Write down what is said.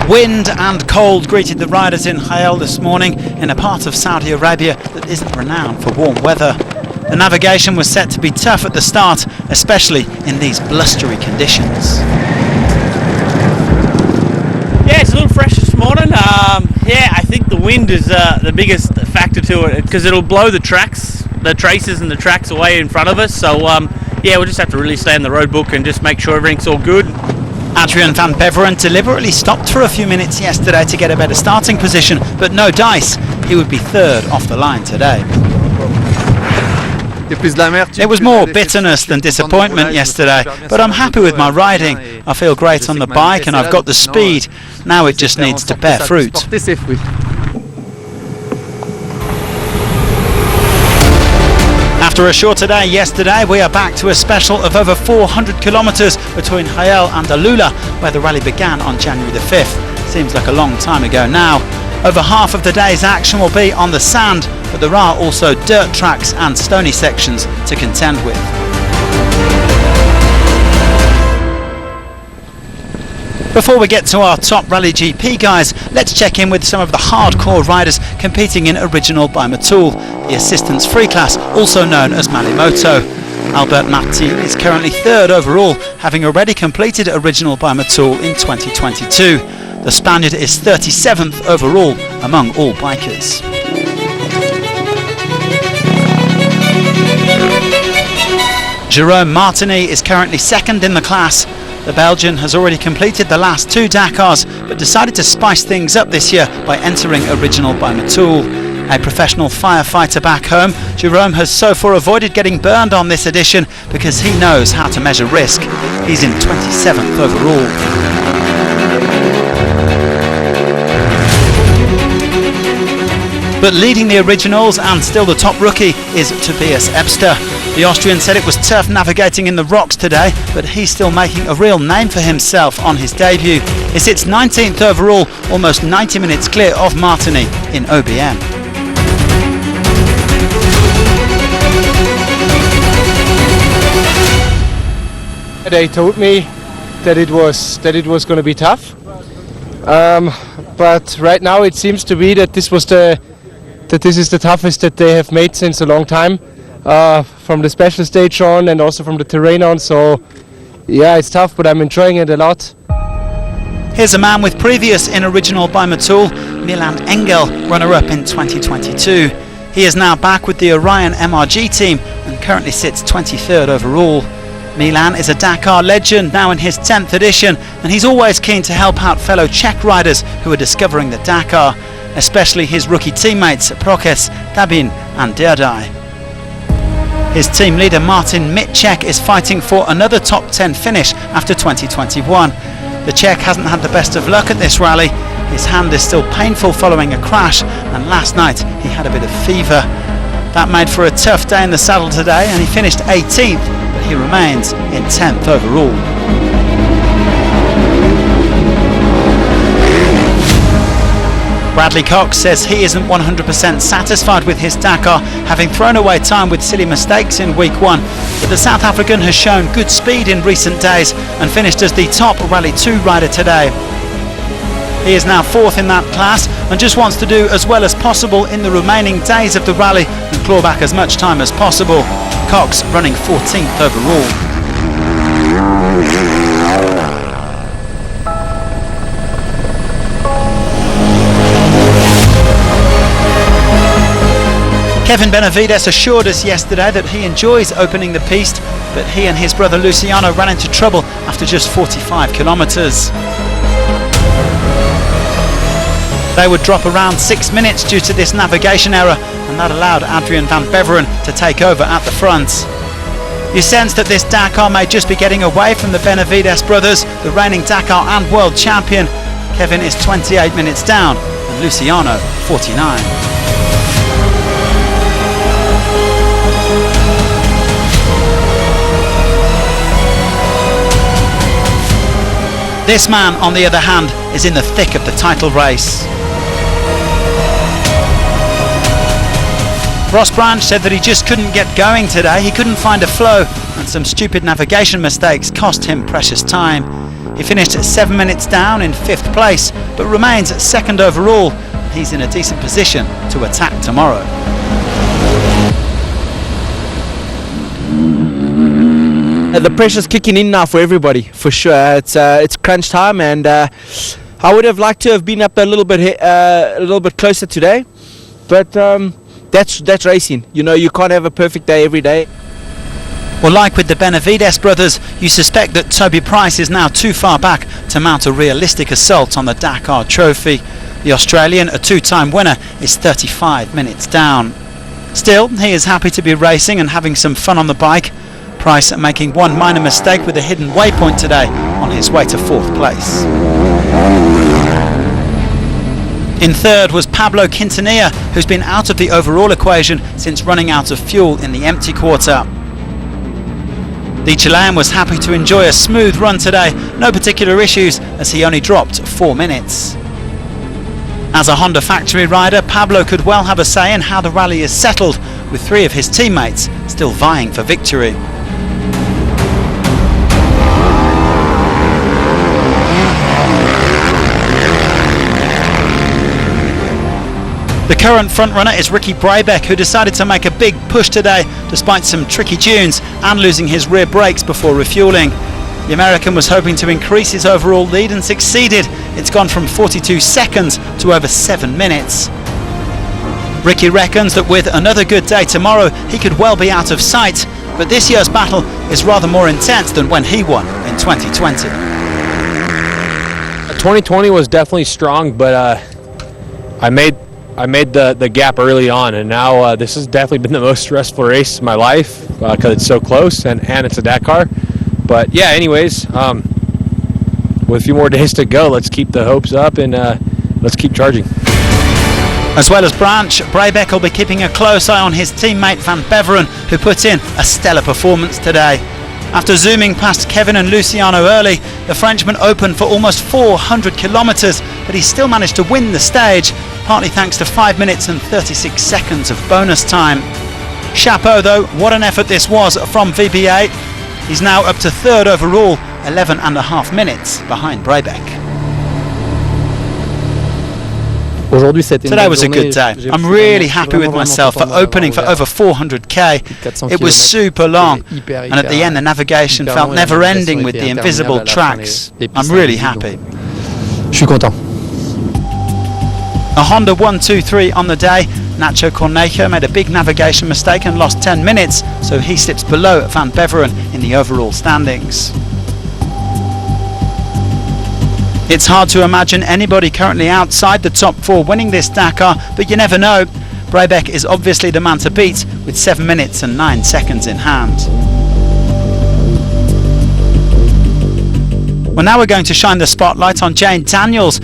Wind and cold greeted the riders in Hayel this morning in a part of Saudi Arabia that isn't renowned for warm weather. The navigation was set to be tough at the start, especially in these blustery conditions. Yeah, it's a little fresh this morning. I think the wind is the biggest factor to it because it'll blow the traces and the tracks away in front of us. So we'll just have to really stay in the road book and just make sure everything's all good. Adrian van Beveren deliberately stopped for a few minutes yesterday to get a better starting position, but no dice. He would be third off the line today. It was more bitterness than disappointment yesterday, but I'm happy with my riding. I feel great on the bike and I've got the speed. Now it just needs to bear fruit. After a shorter day yesterday, we are back to a special of over 400 kilometres between Hayel and Alula, where the rally began on January the 5th. Seems like a long time ago now. Over half of the day's action will be on the sand, but there are also dirt tracks and stony sections to contend with. Before we get to our top Rally GP guys, let's check in with some of the hardcore riders competing in Original by Motul, the assistance free class, also known as Malimoto. Albert Martin is currently third overall, having already completed Original by Motul in 2022. The Spaniard is 37th overall among all bikers. Jérôme Martini is currently second in the class. The Belgian has already completed the last two Dakars, but decided to spice things up this year by entering Original by Motul. A professional firefighter back home, Jérôme has so far avoided getting burned on this edition because he knows how to measure risk. He's in 27th overall. But leading the Originals and still the top rookie is Tobias Ebster. The Austrian said it was tough navigating in the rocks today, but he's still making a real name for himself on his debut. He sits 19th overall, almost 90 minutes clear of Martini in OBM. They told me that it was going to be tough, but right now it seems to be that this is the toughest that they have made since a long time, from the special stage on and also from the terrain on. So yeah, it's tough, but I'm enjoying it a lot. Here's a man with previous in Original by Motul, Milan Engel, runner-up in 2022. He is now back with the Orion MRG team and currently sits 23rd overall. Milan is a Dakar legend, now in his 10th edition, and he's always keen to help out fellow Czech riders who are discovering the Dakar, especially his rookie teammates Prokes, Tabin and Derdai. His team leader Martin Mitchek is fighting for another top 10 finish after 2021. The Czech hasn't had the best of luck at this rally. His hand is still painful following a crash, and last night he had a bit of fever. That made for a tough day in the saddle today, and he finished 18th, but he remains in 10th overall. Bradley Cox says he isn't 100% satisfied with his Dakar, having thrown away time with silly mistakes in week one, but the South African has shown good speed in recent days and finished as the top Rally 2 rider today. He is now fourth in that class and just wants to do as well as possible in the remaining days of the rally and claw back as much time as possible. Cox running 14th overall. Kevin Benavides assured us yesterday that he enjoys opening the piste, but he and his brother Luciano ran into trouble after just 45 kilometres. They would drop around 6 minutes due to this navigation error, and that allowed Adrian van Beveren to take over at the front. You sense that this Dakar may just be getting away from the Benavides brothers, the reigning Dakar and world champion. Kevin is 28 minutes down and Luciano 49. This man, on the other hand, is in the thick of the title race. Ross Branch said that he just couldn't get going today. He couldn't find a flow, and some stupid navigation mistakes cost him precious time. He finished 7 minutes down in 5th place, but remains 2nd overall. He's in a decent position to attack tomorrow. The pressure's kicking in now for everybody, for sure. It's crunch time, and I would have liked to have been up a little bit closer today, but that's racing. You know, you can't have a perfect day every day. Well, like with the Benavides brothers, you suspect that Toby Price is now too far back to mount a realistic assault on the Dakar Trophy. The Australian, a 2-time winner, is 35 minutes down. Still, he is happy to be racing and having some fun on the bike. Price making one minor mistake with a hidden waypoint today on his way to 4th place. In 3rd was Pablo Quintanilla, who's been out of the overall equation since running out of fuel in the empty quarter. The Chilean was happy to enjoy a smooth run today, no particular issues as he only dropped 4 minutes. As a Honda factory rider, Pablo could well have a say in how the rally is settled, with 3 of his teammates still vying for victory. The current frontrunner is Ricky Brabeck, who decided to make a big push today despite some tricky dunes and losing his rear brakes before refuelling. The American was hoping to increase his overall lead and succeeded. It's gone from 42 seconds to over 7 minutes. Ricky reckons that with another good day tomorrow he could well be out of sight, but this year's battle is rather more intense than when he won in 2020. 2020 was definitely strong, but I made the gap early on, and now this has definitely been the most stressful race of my life because it's so close and it's a Dakar. But yeah, anyways, with a few more days to go, let's keep the hopes up and let's keep charging. As well as Branch, Brabeck will be keeping a close eye on his teammate Van Beveren, who put in a stellar performance today. After zooming past Kevin and Luciano early, the Frenchman opened for almost 400 kilometres, but he still managed to win the stage, partly thanks to 5 minutes and 36 seconds of bonus time. Chapeau though, what an effort this was from VB8. He's now up to 3rd overall, 11.5 minutes behind Brabeck. Today was a good day. I'm really happy with myself for opening for over 400k. It was super long, and at the end the navigation felt never ending with the invisible tracks. I'm really happy. Je suis content. A Honda 1-2-3 on the day. Nacho Cornejo made a big navigation mistake and lost 10 minutes, so he slips below Van Beveren in the overall standings. It's hard to imagine anybody currently outside the top 4 winning this Dakar, but you never know. Brabeck is obviously the man to beat with 7 minutes and 9 seconds in hand. Well, now we're going to shine the spotlight on Jane Daniels.